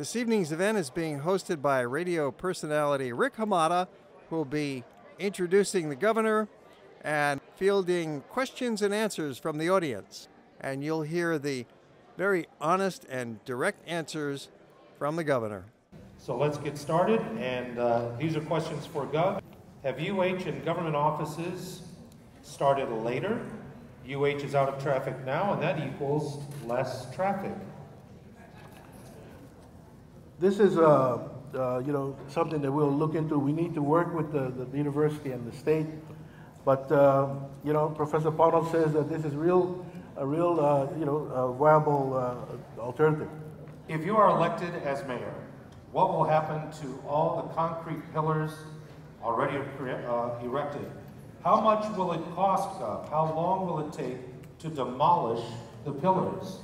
This evening's event is being hosted by radio personality Rick Hamada, who will be introducing the governor and fielding questions and answers from the audience. And you'll hear the very honest and direct answers from the governor. So let's get started, and these are questions for Gov. Have UH and government offices started later? UH is out of traffic now, and that equals less traffic. This is something that we'll look into. We need to work with the university and the state, but Professor Pownall says that this is a real viable alternative. If you are elected as mayor, what will happen to all the concrete pillars already erected? How much will it cost, Gov? How long will it take to demolish the pillars?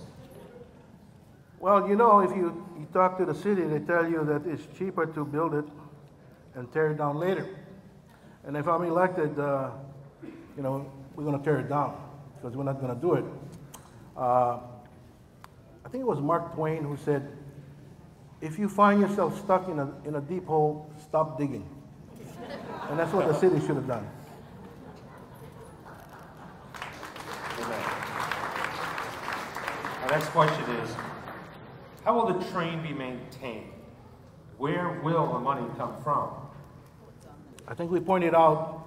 Well, if you talk to the city, they tell you that it's cheaper to build it and tear it down later. And if I'm elected, we're going to tear it down because we're not going to do it. I think it was Mark Twain who said, if you find yourself stuck in a deep hole, stop digging. And that's what the city should have done. Amen. Our next question is, how will the train be maintained? Where will the money come from? I think we pointed out,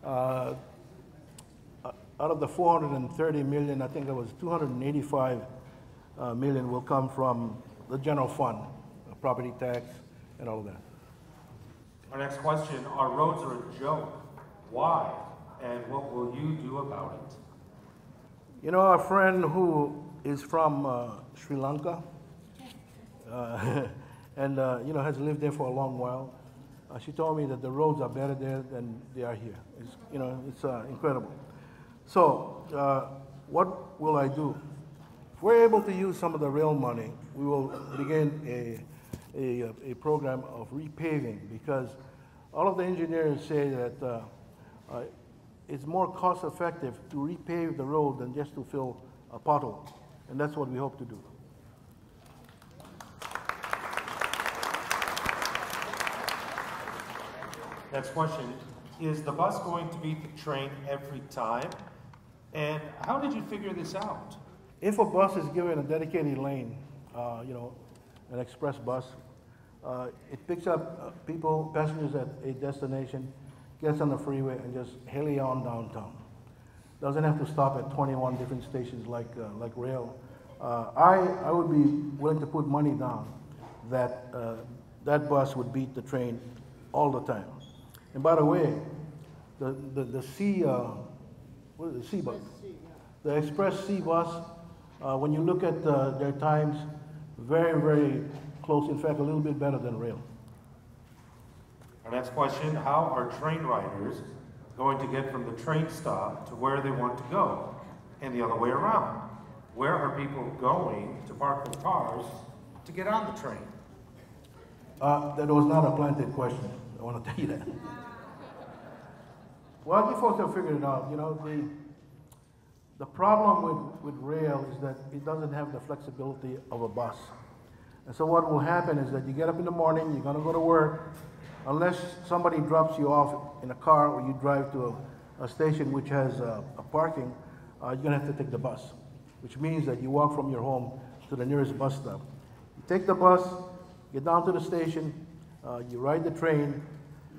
out of the 430 million, I think it was 285 million will come from the general fund, property tax, and all of that. Our next question, our roads are a joke. Why? And what will you do about it? A friend who is from Sri Lanka, and has lived there for a long while. She told me that the roads are better there than they are here. It's incredible. So what will I do? If we're able to use some of the rail money, we will begin a program of repaving, because all of the engineers say that it's more cost effective to repave the road than just to fill a pothole. And that's what we hope to do. Next question, is the bus going to beat the train every time? And how did you figure this out? If a bus is given a dedicated lane, an express bus, it picks up passengers at a destination, gets on the freeway, and just heli on downtown. Doesn't have to stop at 21 different stations like rail. I would be willing to put money down that that bus would beat the train all the time. And by the way, the C bus, the Express C bus, when you look at their times, very, very close. In fact, a little bit better than rail. Our next question, how are train riders going to get from the train stop to where they want to go? And the other way around. Where are people going to park their cars to get on the train? That was not a planted question. I want to tell you that. Well, you folks have figured it out. The problem with rail is that it doesn't have the flexibility of a bus. And so what will happen is that you get up in the morning, you're going to go to work, unless somebody drops you off in a car or you drive to a station which has a parking, you're going to have to take the bus, which means that you walk from your home to the nearest bus stop. You take the bus, get down to the station, you ride the train,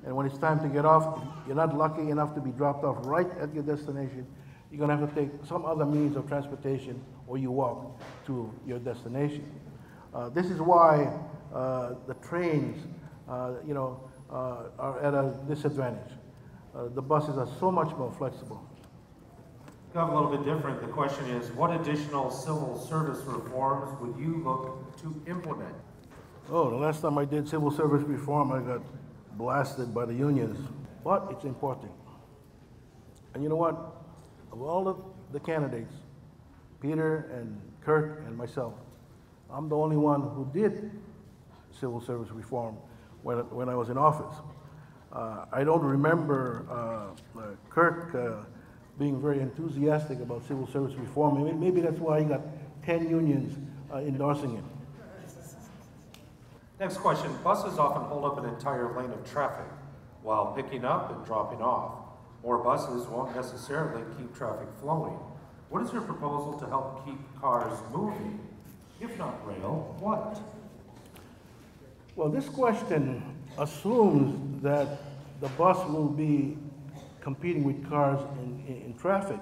and when it's time to get off, you're not lucky enough to be dropped off right at your destination. You're going to have to take some other means of transportation, or you walk to your destination. This is why the trains, are at a disadvantage. The buses are so much more flexible. Got a little bit different. The question is, what additional civil service reforms would you look to implement? Oh, the last time I did civil service reform, I got blasted by the unions. But it's important. And you know what? Of all of the candidates, Peter and Kirk and myself, I'm the only one who did civil service reform when I was in office. I don't remember Kirk being very enthusiastic about civil service reform. Maybe that's why he got 10 unions endorsing it. Next question, buses often hold up an entire lane of traffic while picking up and dropping off. More buses won't necessarily keep traffic flowing. What is your proposal to help keep cars moving? If not rail, what? Well, this question assumes that the bus will be competing with cars in traffic.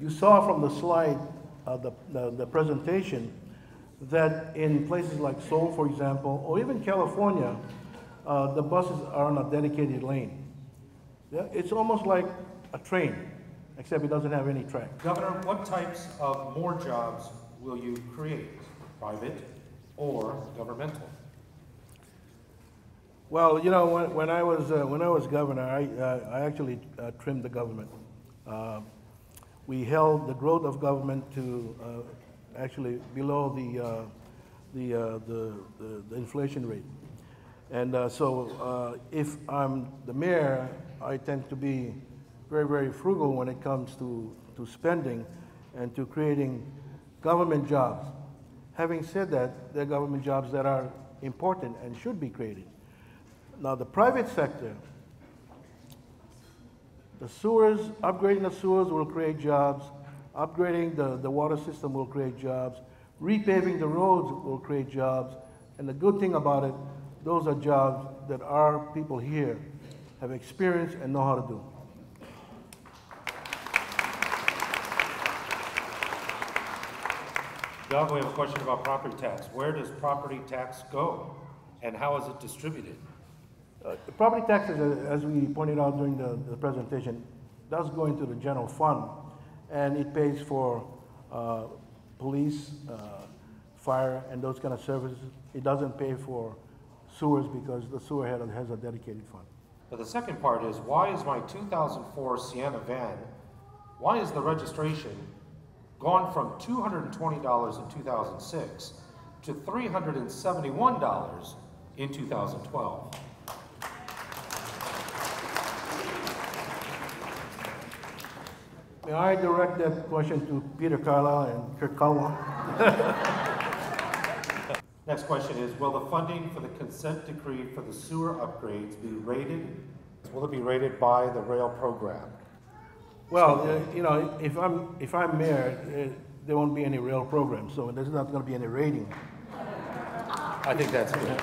You saw from the slide, the presentation, that in places like Seoul, for example, or even California, the buses are on a dedicated lane. Yeah, it's almost like a train, except it doesn't have any track. Governor, what types of more jobs will you create? Private or governmental? Well, you know, when I was governor, I actually trimmed the government. We held the growth of government to actually below the inflation rate. And so if I'm the mayor, I tend to be very, very frugal when it comes to spending and to creating government jobs. Having said that, there are government jobs that are important and should be created. Now, the private sector, the sewers, upgrading the sewers will create jobs, upgrading the water system will create jobs, repaving the roads will create jobs, and the good thing about it, those are jobs that our people here have experienced and know how to do. Doug, we have a question about property tax. Where does property tax go, and how is it distributed? The property taxes, as we pointed out during the presentation, does go into the general fund, and it pays for police, fire, and those kind of services. It doesn't pay for sewers because the sewer head has a dedicated fund. But the second part is, why is my 2004 Sienna van, why is the registration gone from $220 in 2006 to $371 in 2012? May I direct that question to Peter Carlisle and Kirk Caldwell? Next question is, will the funding for the consent decree for the sewer upgrades be rated? Will it be rated by the rail program? Well, you know, if I'm mayor, there won't be any rail program, so there's not going to be any rating. I think that's good.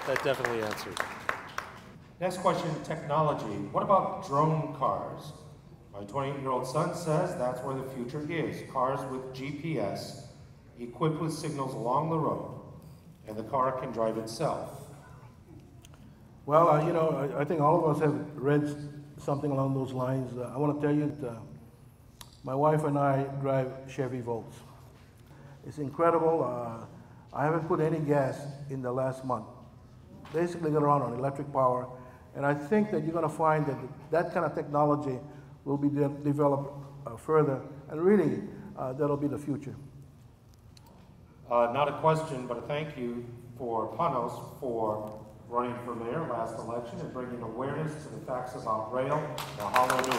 That definitely answers. Next question, technology. What about drone cars? My 28-year-old son says that's where the future is. Cars with GPS, equipped with signals along the road, and the car can drive itself. Well, you know, I think all of us have read something along those lines. I want to tell you that my wife and I drive Chevy Volts. It's incredible. I haven't put any gas in the last month. Basically got around on electric power, and I think that you're going to find that that kind of technology will be developed further, and really, that'll be the future. Not a question, but a thank you for Panos for running for mayor last election and bringing awareness to the facts about rail in Honolulu.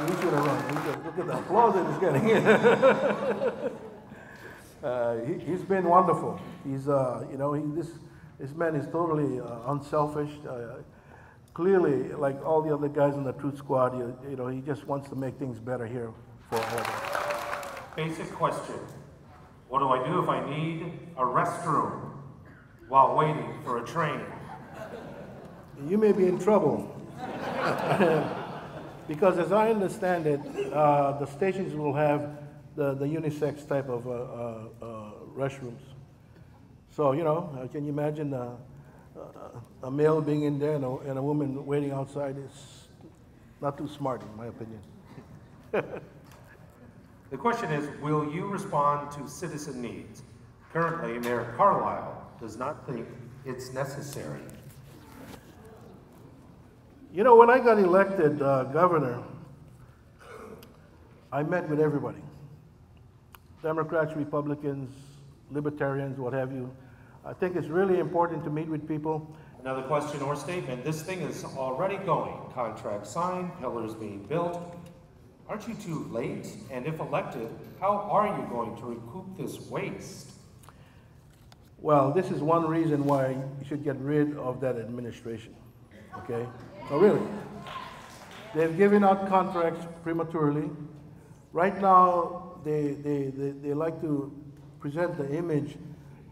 We should have run. Look at the applause that he's getting. He's been wonderful. He's, you know, this man is totally unselfish. Clearly, like all the other guys in the Truth Squad, you know, he just wants to make things better here for all of us. Basic question. What do I do if I need a restroom while waiting for a train? You may be in trouble. Because as I understand it, the stations will have the unisex type of restrooms. So, you know, can you imagine a male being in there and a woman waiting outside? Is not too smart, in my opinion. The question is, will you respond to citizen needs? Currently, Mayor Carlisle does not think it's necessary. You know, when I got elected governor, I met with everybody. Democrats, Republicans, Libertarians, what have you. I think it's really important to meet with people Another question or statement, this thing is already going. Contract signed, pillars being built. Aren't you too late? And if elected, how are you going to recoup this waste? Well, this is one reason why you should get rid of that administration, okay? No, really. They've given out contracts prematurely. Right now, they like to present the image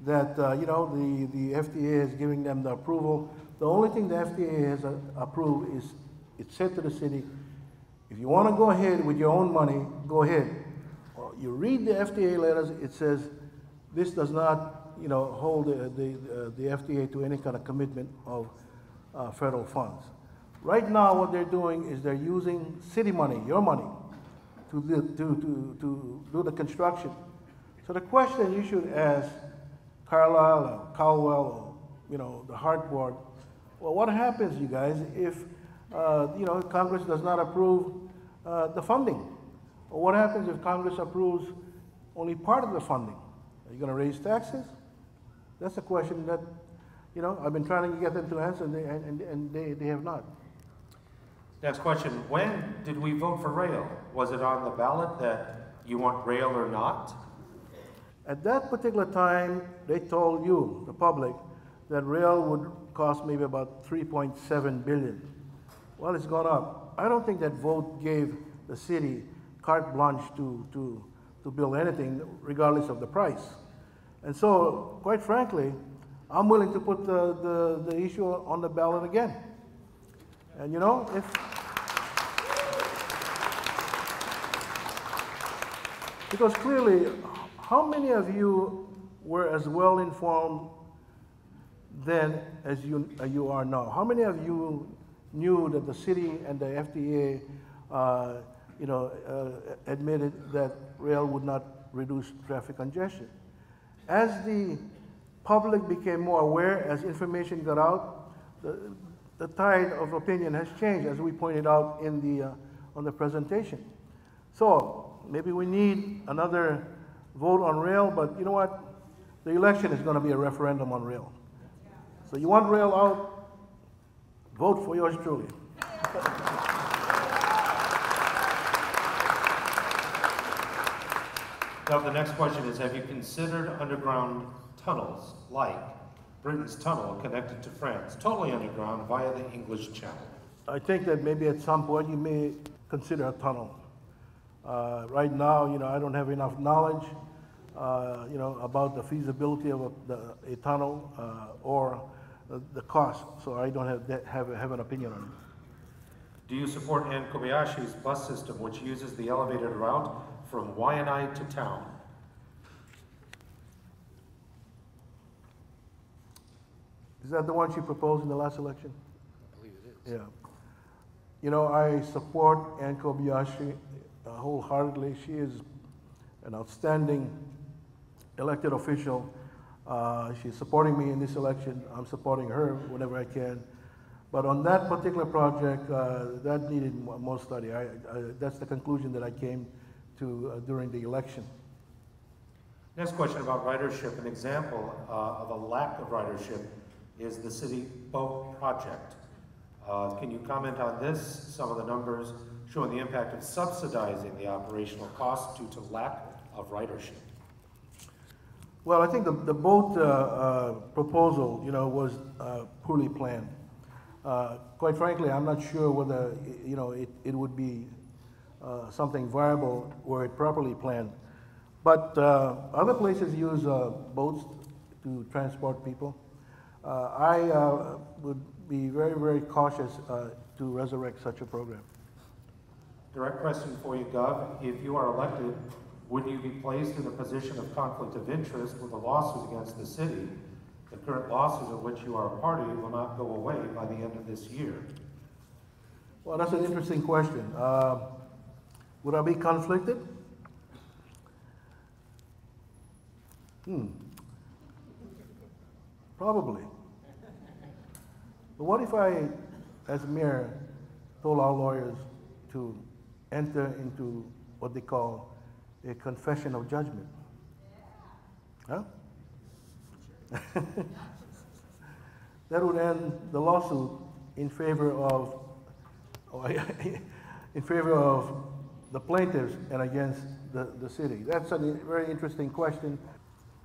that, you know, the FDA is giving them the approval. The only thing the FDA has approved is it said to the city, if you want to go ahead with your own money, go ahead. Well, you read the FDA letters, it says this does not, you know, hold the FDA to any kind of commitment of federal funds. Right now, what they're doing is they're using city money, your money, to do the construction. So the question you should ask Carlisle or Caldwell or, you know, the Hart Board, well, what happens, you guys, if, you know, Congress does not approve the funding? Or what happens if Congress approves only part of the funding? Are you going to raise taxes? That's a question that, you know, I've been trying to get them to answer, and they have not. Next question, when did we vote for rail? Was it on the ballot that you want rail or not? At that particular time, they told you, the public, that rail would cost maybe about $3.7 billion. Well, it's gone up. I don't think that vote gave the city carte blanche to build anything, regardless of the price. And so, quite frankly, I'm willing to put the issue on the ballot again. And you know, because clearly, how many of you were as well informed then as you are now? How many of you knew that the city and the FDA, you know, admitted that rail would not reduce traffic congestion? As the public became more aware, as information got out, the tide of opinion has changed, as we pointed out in the on the presentation. So maybe we need another vote on rail, but you know what? The election is going to be a referendum on rail. So you want rail out? Vote for yours truly. Now the next question is, have you considered underground tunnels like Britain's tunnel connected to France, totally underground via the English Channel? I think that maybe at some point you may consider a tunnel. Right now, you know, I don't have enough knowledge, you know, about the feasibility of a tunnel or the cost, so I don't have an opinion on it. Do you support Ann Kobayashi's bus system, which uses the elevated route from Waianae to town? Is that the one she proposed in the last election? I believe it is. Yeah. You know, I support Ann Kobayashi wholeheartedly. She is an outstanding elected official. She's supporting me in this election. I'm supporting her whenever I can. But on that particular project, that needed more study. That's the conclusion that I came to during the election. Next question about ridership. An example of a lack of ridership is the city boat project. Can you comment on this? Some of the numbers showing the impact of subsidizing the operational costs due to lack of ridership. Well, I think the boat proposal, you know, was poorly planned. Quite frankly, I'm not sure whether, you know, it would be something viable were it properly planned. But other places use boats to transport people. I would be very, very cautious to resurrect such a program. Direct question for you, Gov. If you are elected, would you be placed in a position of conflict of interest with a lawsuit against the city? The current lawsuit of which you are a party will not go away by the end of this year. Well, that's an interesting question. Would I be conflicted? Probably. But what if I, as mayor, told our lawyers to enter into what they call a confession of judgment? Huh? that would end the lawsuit in favor of, in favor of the plaintiffs and against the city? That's a very interesting question.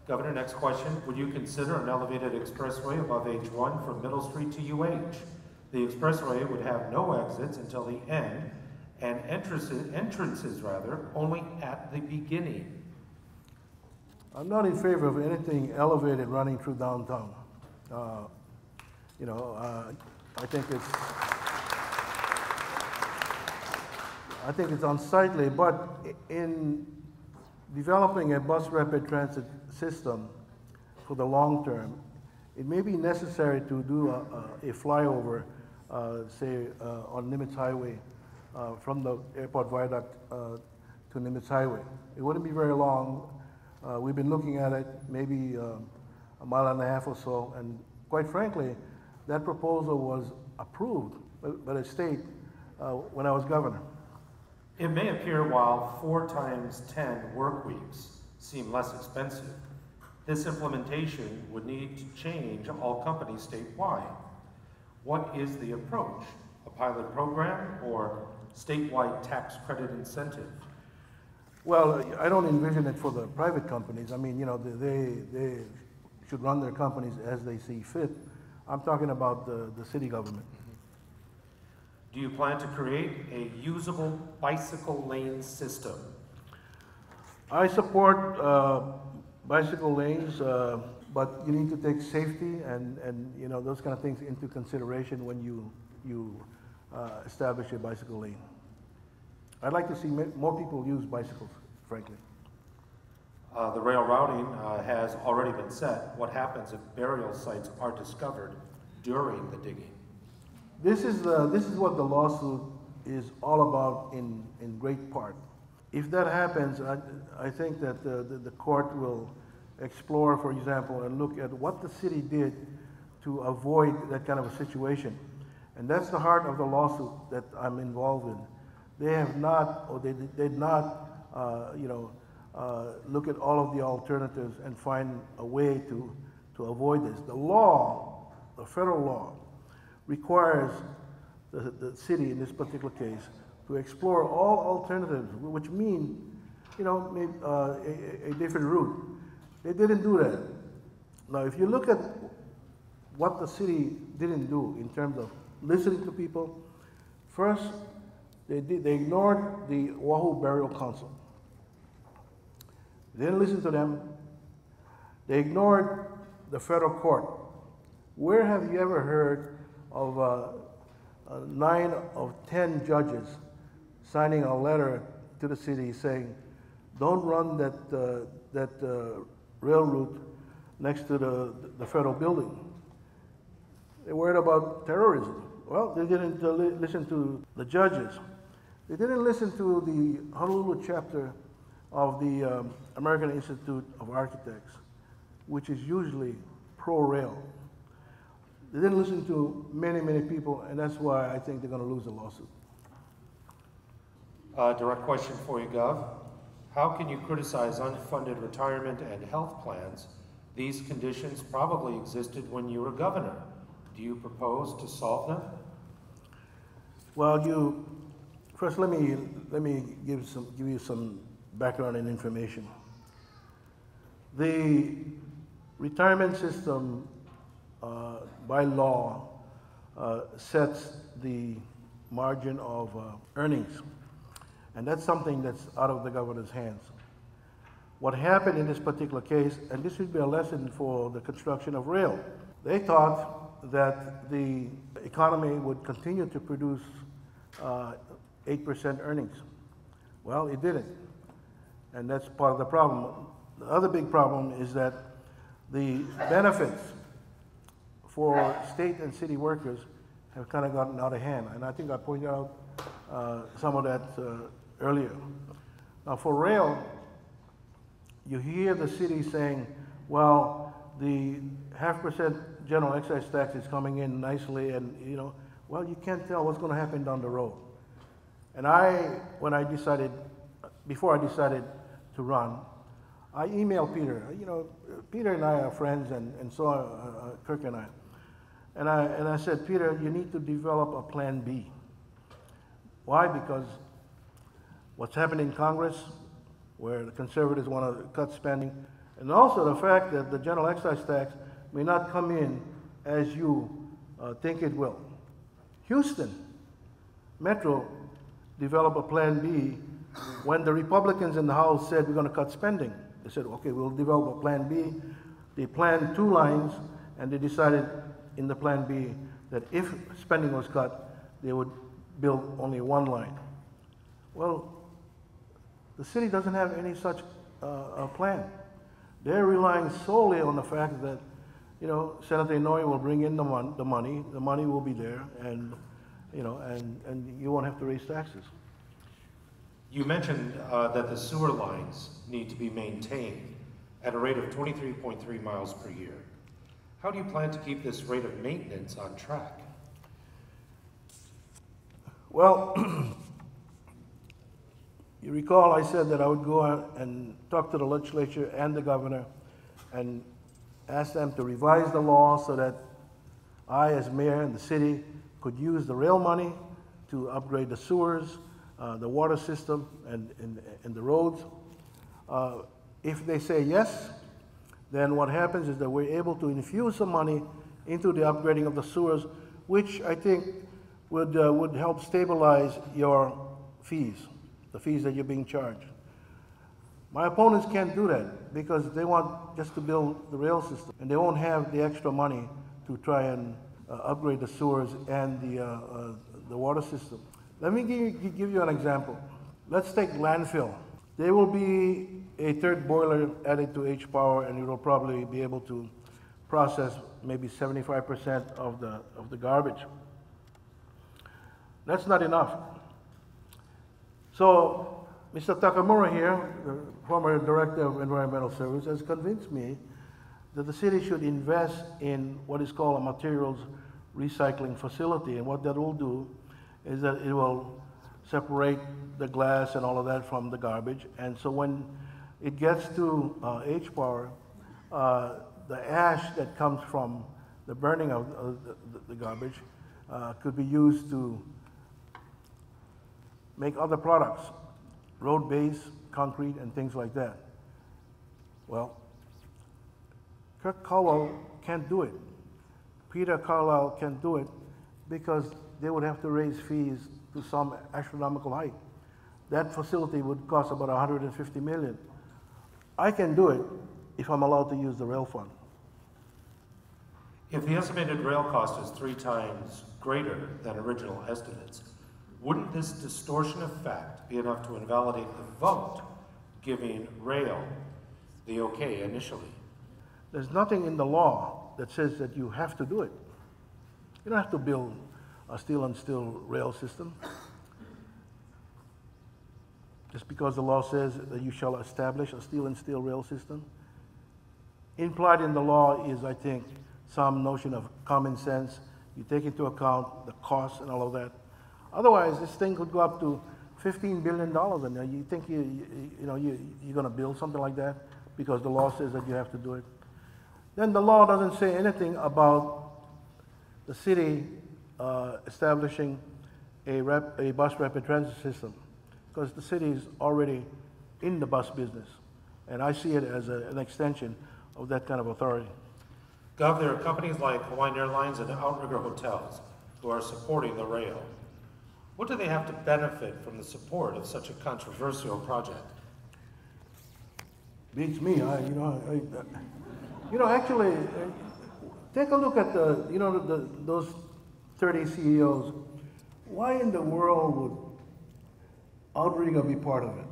Governor, next question. Would you consider an elevated expressway above H1 from Middle Street to UH? The expressway would have no exits until the end and entrances only at the beginning. I'm not in favor of anything elevated running through downtown. I think it's unsightly, but in developing a bus rapid transit system for the long term, it may be necessary to do a flyover, say on Nimitz Highway, from the airport viaduct to Nimitz Highway. It wouldn't be very long. We've been looking at it, maybe a mile and a half or so, and quite frankly, that proposal was approved by the state when I was governor. It may appear while 4 times 10 work weeks seem less expensive, this implementation would need to change all companies statewide. What is the approach? A pilot program or statewide tax credit incentive? Well, I don't envision it for the private companies. I mean, they should run their companies as they see fit. I'm talking about the city government. Do you plan to create a usable bicycle lane system? I support bicycle lanes, but you need to take safety and those kind of things into consideration when you establish a bicycle lane. I'd like to see more people use bicycles, frankly. The rail routing has already been set. What happens if burial sites are discovered during the digging? This is what the lawsuit is all about in great part. If that happens, I think that the court will explore, for example, and look at what the city did to avoid that kind of a situation. And that's the heart of the lawsuit that I'm involved in. They have not, or they did not, look at all of the alternatives and find a way to avoid this. The law, the federal law, requires the city, in this particular case, to explore all alternatives, which mean, maybe a different route. They didn't do that. Now, if you look at what the city didn't do in terms of listening to people, first, they ignored the Oahu Burial Council. They didn't listen to them. They ignored the federal court. Where have you ever heard of 9 of 10 judges signing a letter to the city saying, don't run that rail route next to the federal building? They're worried about terrorism. Well, they didn't listen to the judges. They didn't listen to the Honolulu chapter of the American Institute of Architects, which is usually pro-rail. They didn't listen to many, many people, and that's why I think they're going to lose the lawsuit. Direct question for you, Gov. How can you criticize unfunded retirement and health plans? These conditions probably existed when you were governor. Do you propose to solve them? Well, first let me give you some background and information. The retirement system by law sets the margin of earnings, and that's something that's out of the governor's hands. What happened in this particular case, and this would be a lesson for the construction of rail, they thought that the economy would continue to produce 8% earnings. Well, it didn't, and that's part of the problem. The other big problem is that the benefits for state and city workers have kind of gotten out of hand, and I think I pointed out some of that earlier. Now, for rail, you hear the city saying, well, the 0.5% general excise tax is coming in nicely, and well, you can't tell what's going to happen down the road. And before I decided to run, I emailed Peter. Peter and I are friends, and so are Kirk and I. And I said, Peter, you need to develop a plan B. Why? Because what's happening in Congress, where the conservatives want to cut spending, and also the fact that the general excise tax may not come in as you think it will. Houston Metro developed a plan B when the Republicans in the House said we're going to cut spending. They said, okay, we'll develop a plan B. They planned 2 lines, and they decided in the plan B that if spending was cut, they would build only 1 line. Well, the city doesn't have any such plan. They're relying solely on the fact that, you know, Senator Inouye will bring in the money will be there, and, you know, and you won't have to raise taxes. You mentioned that the sewer lines need to be maintained at a rate of 23.3 miles per year. How do you plan to keep this rate of maintenance on track? Well, you recall I said that I would go out and talk to the legislature and the governor and ask them to revise the law so that I, as mayor and the city, could use the rail money to upgrade the sewers, the water system, and the roads. If they say yes, then what happens is that we're able to infuse some money into the upgrading of the sewers, which I think would help stabilize your fees, the fees that you're being charged. My opponents can't do that because they want just to build the rail system, and they won't have the extra money to try and upgrade the sewers and the water system. Let me give you an example. Let's take landfill. There will be a 3rd boiler added to H-Power, and it will probably be able to process maybe 75% of the garbage. That's not enough. So Mr. Takamura here, the former Director of Environmental Service, has convinced me that the city should invest in what is called a materials recycling facility. And what that will do is that it will separate the glass and all of that from the garbage. And so when it gets to H-Power, the ash that comes from the burning of the garbage could be used to make other products, road base, concrete, and things like that. Well, Kirk Caldwell can't do it. Peter Carlisle can't do it because they would have to raise fees to some astronomical height. That facility would cost about $150 million. I can do it if I'm allowed to use the rail fund. If the estimated rail cost is 3 times greater than original estimates, wouldn't this distortion of fact be enough to invalidate the vote giving rail the okay initially? There's nothing in the law that says that you have to do it. You don't have to build a steel and steel rail system. Just because the law says that you shall establish a steel and steel rail system. Implied in the law is, I think, some notion of common sense. You take into account the costs and all of that. Otherwise, this thing could go up to $15 billion, and you think you're going to build something like that because the law says that you have to do it. Then the law doesn't say anything about the city establishing a bus rapid transit system, because the city is already in the bus business, and I see it as an extension of that kind of authority. Gov, there are companies like Hawaiian Airlines and Outrigger Hotels who are supporting the rail. What do they have to benefit from the support of such a controversial project? Beats me. Actually, take a look at those 30 CEOs. Why in the world would Outrigger be part of it?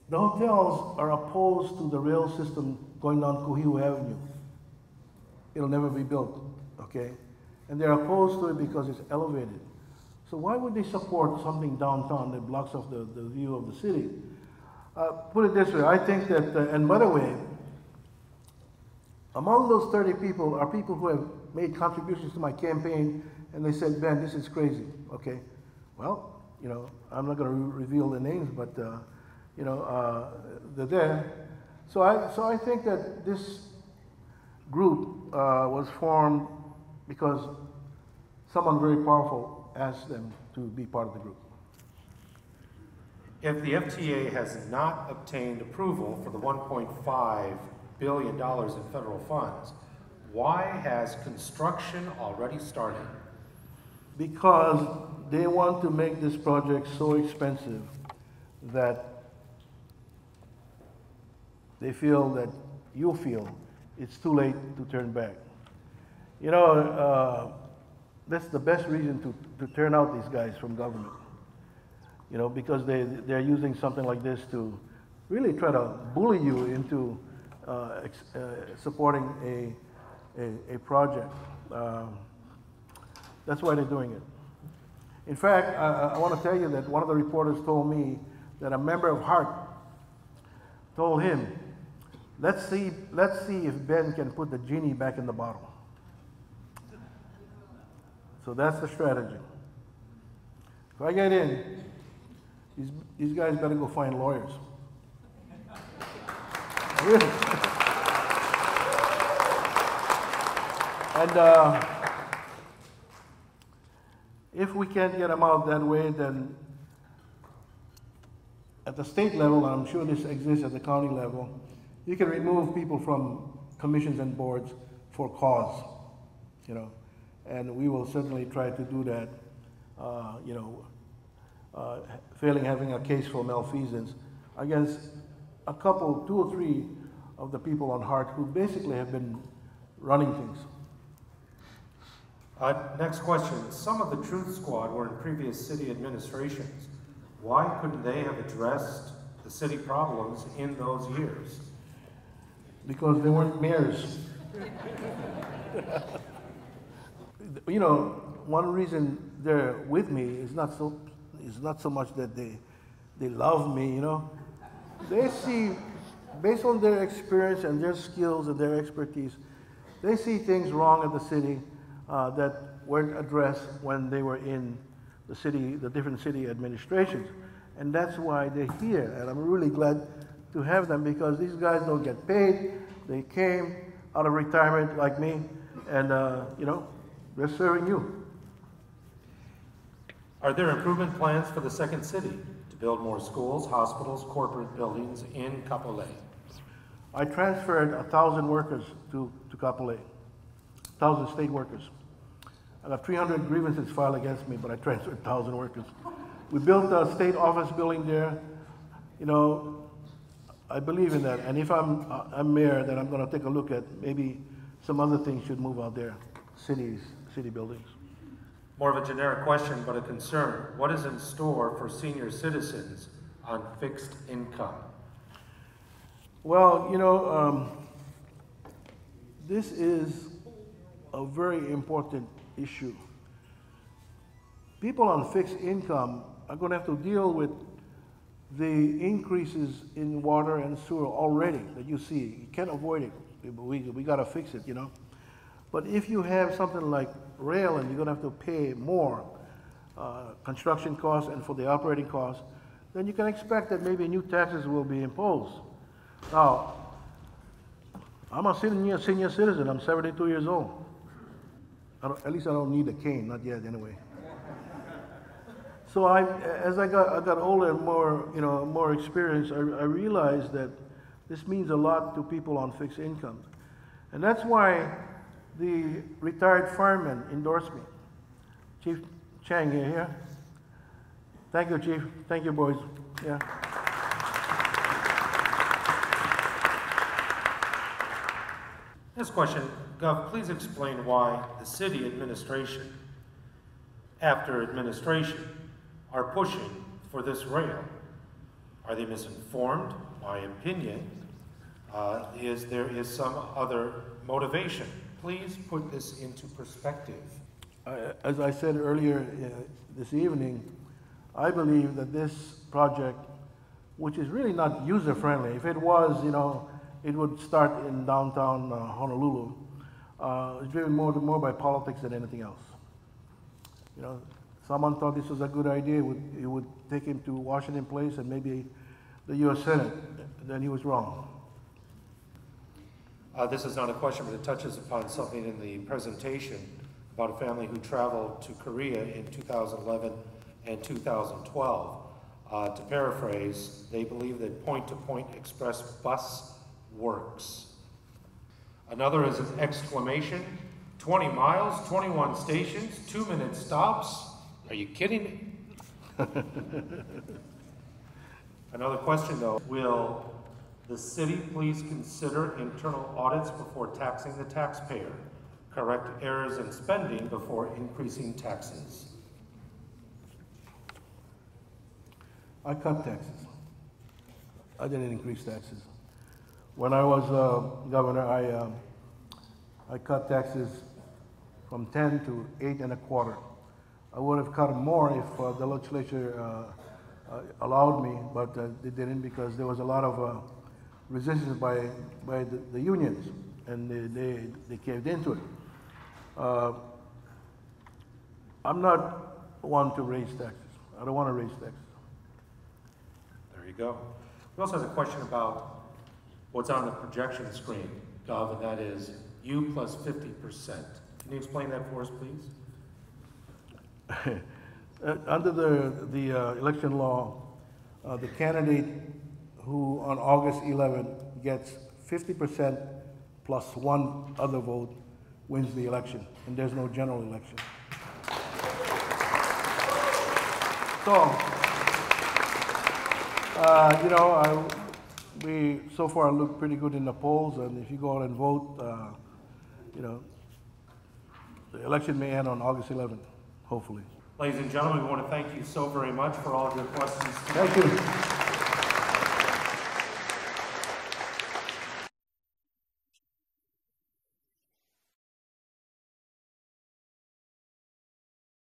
The hotels are opposed to the rail system going down Kuhiu Avenue. It'll never be built, okay? And they're opposed to it because it's elevated. So why would they support something downtown that blocks off the view of the city? Put it this way, I think that, and by the way, among those 30 people are people who have made contributions to my campaign, and they said, Ben, this is crazy, okay? Well, I'm not going to reveal the names, but they're there. So I think that this group was formed because someone very powerful asked them to be part of the group. If the FTA has not obtained approval for the $1.5 billion in federal funds, why has construction already started? Because they want to make this project so expensive that they feel that you feel it's too late to turn back. You know, that's the best reason to turn out these guys from government. You know, because they're using something like this to really try to bully you into supporting a project. That's why they're doing it. In fact, I want to tell you that one of the reporters told me that a member of HART told him, let's see if Ben can put the genie back in the bottle. So that's the strategy. If I get in, these guys better go find lawyers. Really. And if we can't get them out that way, then at the state level, and I'm sure this exists at the county level, you can remove people from commissions and boards for cause, you know, and we will certainly try to do that, you know, failing having a case for malfeasance against a couple, 2 or 3 of the people on HART who basically have been running things. Next question. Some of the Truth Squad were in previous city administrations. Why couldn't they have addressed the city problems in those years? Because they weren't mayors. You know, one reason they're with me is not so much that they love me, you know. They see, based on their experience and their skills and their expertise, they see things wrong at the city that weren't addressed when they were in the city, the different city administrations. And that's why they're here. And I'm really glad to have them because these guys don't get paid. They came out of retirement like me, and you know, they're serving you. Are there improvement plans for the second city to build more schools, hospitals, corporate buildings in Kapolei? I transferred 1,000 workers to Kapolei, 1,000 state workers. I got 300 grievances filed against me, but I transferred 1,000 workers. We built a state office building there. You know, I believe in that. And if I'm mayor, then I'm going to take a look at maybe some other things should move out there, city buildings. More of a generic question, but a concern. What is in store for senior citizens on fixed income? Well, you know, this is a very important issue. People on fixed income are going to have to deal with the increases in water and sewer already that you see. You can't avoid it. We got to fix it, you know. But if you have something like rail and you're going to have to pay more construction costs and for the operating costs, then you can expect that maybe new taxes will be imposed. Now, I'm a senior citizen. I'm 72 years old. At least I don't need a cane, not yet anyway. So as I got older and more experience, I realized that this means a lot to people on fixed income. And that's why the retired firemen endorsed me. Chief Chang, you here? Thank you, Chief. Thank you, boys. Yeah. This question, Gov, please explain why the city administration, after administration, are pushing for this rail. Are they misinformed? My opinion is there is some other motivation. Please put this into perspective. As I said earlier this evening, I believe that this project, which is really not user-friendly, if it was, you know, it would start in downtown Honolulu. It's driven more by politics than anything else. You know, someone thought this was a good idea. It would take him to Washington Place and maybe the U.S. Senate. Then he was wrong. This is not a question, but it touches upon something in the presentation about a family who traveled to Korea in 2011 and 2012. To paraphrase, they believe that point-to-point express bus works. Another is an exclamation, 20 miles, 21 stations, 2-minute stops. Are you kidding me? Another question though, will the city please consider internal audits before taxing the taxpayer? Correct errors in spending before increasing taxes. I cut taxes. I didn't increase taxes. When I was governor, I cut taxes from 10 to 8.25. I would have cut them more if the legislature allowed me, but they didn't because there was a lot of resistance by the unions, and they caved into it. I'm not one to raise taxes. I don't want to raise taxes. There you go. We also have a question about what's on the projection screen, Gov, and that is you plus 50%. Can you explain that for us, please? Under the election law, the candidate who on August 11 gets 50% plus one other vote wins the election, and there's no general election. So, we so far look pretty good in the polls, and if you go out and vote, the election may end on August 11th, hopefully. Ladies and gentlemen, we want to thank you so very much for all of your questions today. Thank you.